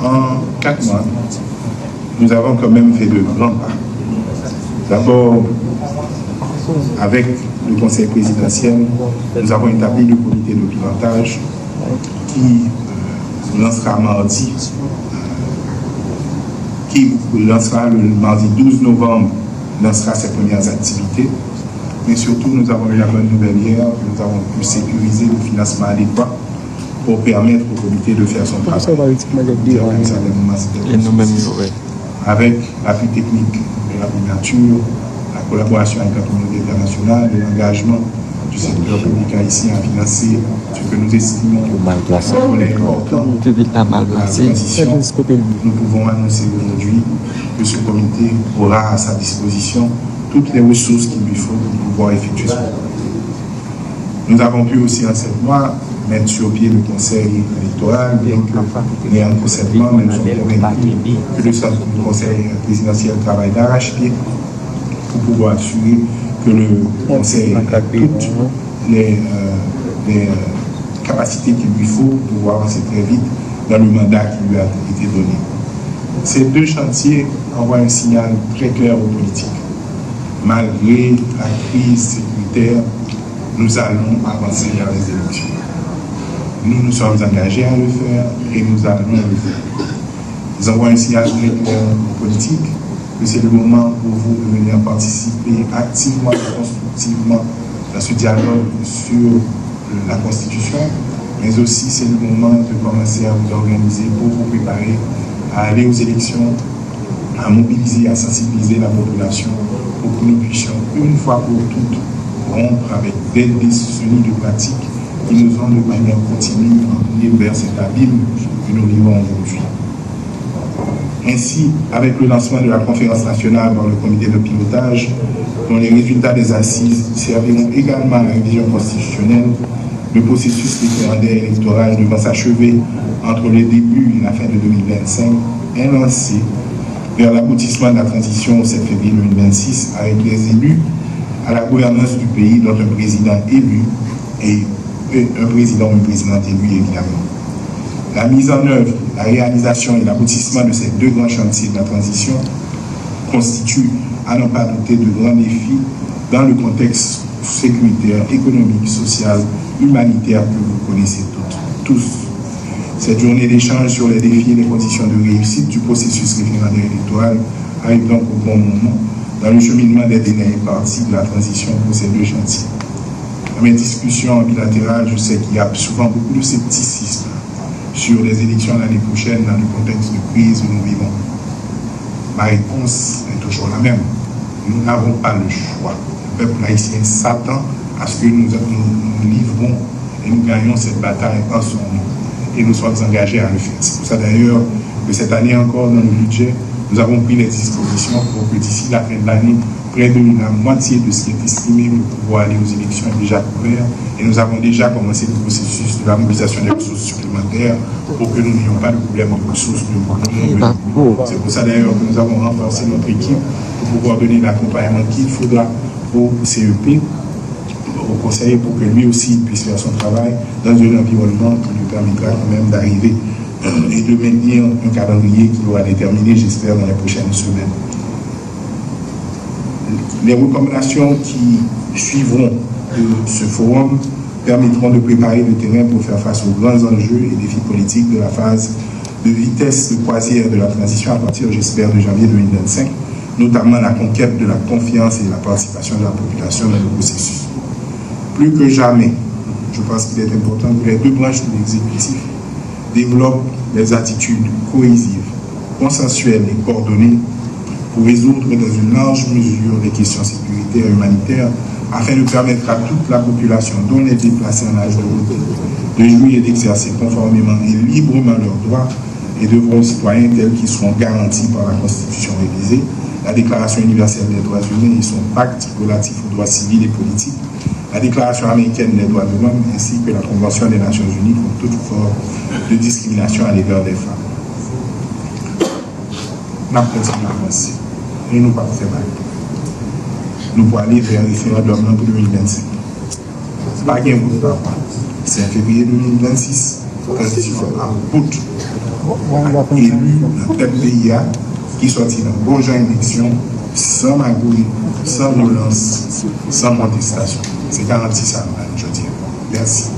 En 4 mois, nous avons quand même fait de grands pas. D'abord, avec le Conseil présidentiel, nous avons établi le comité de pilotage qui lancera le mardi 12 novembre, lancera ses premières activités. Mais surtout, nous avons eu la bonne nouvelle hier que nous avons pu sécuriser le financement adéquat pour permettre au comité de faire son travail. Avec l'appui technique de la primature, la collaboration avec la communauté internationale et l'engagement du secteur public haïtien à financer ce que nous estimons comme important à la transition, nous pouvons annoncer aujourd'hui que ce comité aura à sa disposition toutes les ressources qu'il lui faut pour pouvoir effectuer ce travail. Nous avons pu aussi en 7 mois mettre sur pied le conseil électoral, bien que n'ayant consentement, mais nous sommes convaincus que le conseil présidentiel travaille d'arrache-pied pour pouvoir assurer que le conseil a toutes les capacités qu'il lui faut pour pouvoir avancer très vite dans le mandat qui lui a été donné. Ces 2 chantiers envoient un signal très clair aux politiques. Malgré la crise sécuritaire, nous allons avancer vers les élections. Nous nous sommes engagés à le faire et nous allons le faire. Nous envoyons un signal très clair aux politiques que c'est le moment pour vous de venir participer activement et constructivement dans ce dialogue sur la Constitution, mais aussi c'est le moment de commencer à vous organiser pour vous préparer à aller aux élections, à mobiliser, à sensibiliser la population pour que nous puissions une fois pour toutes rompre avec des décennies de pratiques qui nous ont de manière continue emmenés vers cet abîme que nous vivons aujourd'hui. Ainsi, avec le lancement de la conférence nationale dans le comité de pilotage, dont les résultats des assises serviront également à la révision constitutionnelle, le processus référendaire électoral devant s'achever entre le début et la fin de 2025 est lancé vers l'aboutissement de la transition au 7 février 2026 avec les élus à la gouvernance du pays, dont un président élu et un président ou une présidente élue évidemment. La mise en œuvre, la réalisation et l'aboutissement de ces 2 grands chantiers de la transition constituent, à n'en pas douter, de grands défis dans le contexte sécuritaire, économique, social, humanitaire que vous connaissez tous. Cette journée d'échange sur les défis et les conditions de réussite du processus référendaire électoral arrive donc au bon moment dans le cheminement des délais impartis de la transition pour ces 2 chantiers. Dans mes discussions bilatérales, je sais qu'il y a souvent beaucoup de scepticisme sur les élections l'année prochaine dans le contexte de crise où nous vivons. Ma réponse est toujours la même. Nous n'avons pas le choix. Le peuple haïtien s'attend à ce que nous livrons et nous gagnons cette bataille en son nom. Et nous sommes engagés à le faire. C'est pour ça d'ailleurs que cette année encore, dans le budget, nous avons pris les dispositions pour que d'ici la fin de l'année, près de la moitié de ce qui est estimé pour pouvoir aller aux élections est déjà couvert. Et nous avons déjà commencé le processus de la mobilisation des ressources supplémentaires pour que nous n'ayons pas de problème de ressources de C'est pour ça d'ailleurs que nous avons renforcé notre équipe pour pouvoir donner l'accompagnement qu'il faudra au CEP, au conseiller, pour que lui aussi puisse faire son travail dans un environnement qui lui permettra quand même d'arriver et de maintenir un calendrier qui doit déterminer, j'espère, dans les prochaines semaines. Les recommandations qui suivront de ce forum permettront de préparer le terrain pour faire face aux grands enjeux et défis politiques de la phase de vitesse de croisière de la transition à partir, j'espère, de janvier 2025, notamment la conquête de la confiance et de la participation de la population dans le processus. Plus que jamais, je pense qu'il est important que les 2 branches de l'exécutif développent des attitudes cohésives, consensuelles et coordonnées pour résoudre dans une large mesure les questions sécuritaires et humanitaires afin de permettre à toute la population, dont les déplacés en âge de voter, de jouir et d'exercer conformément et librement leurs droits et devoirs aux citoyens tels qu'ils seront garantis par la Constitution révisée, la Déclaration universelle des droits humains et son pacte relatif aux droits civils et politiques, la Déclaration américaine des droits de l'homme ainsi que la Convention des Nations unies contre toute forme de discrimination à l'égard des femmes. Nous continuons à avancer et nous ne pas faire mal. nous pour aller vers le référendum pour 2025. C'est pas gain pour ça. C'est en février 2026, constitution en route. Élu dans tel pays qui sortit dans bon genre d'élection, sans magouille, sans violence, sans contestation. C'est garanti ça, je dis. Merci.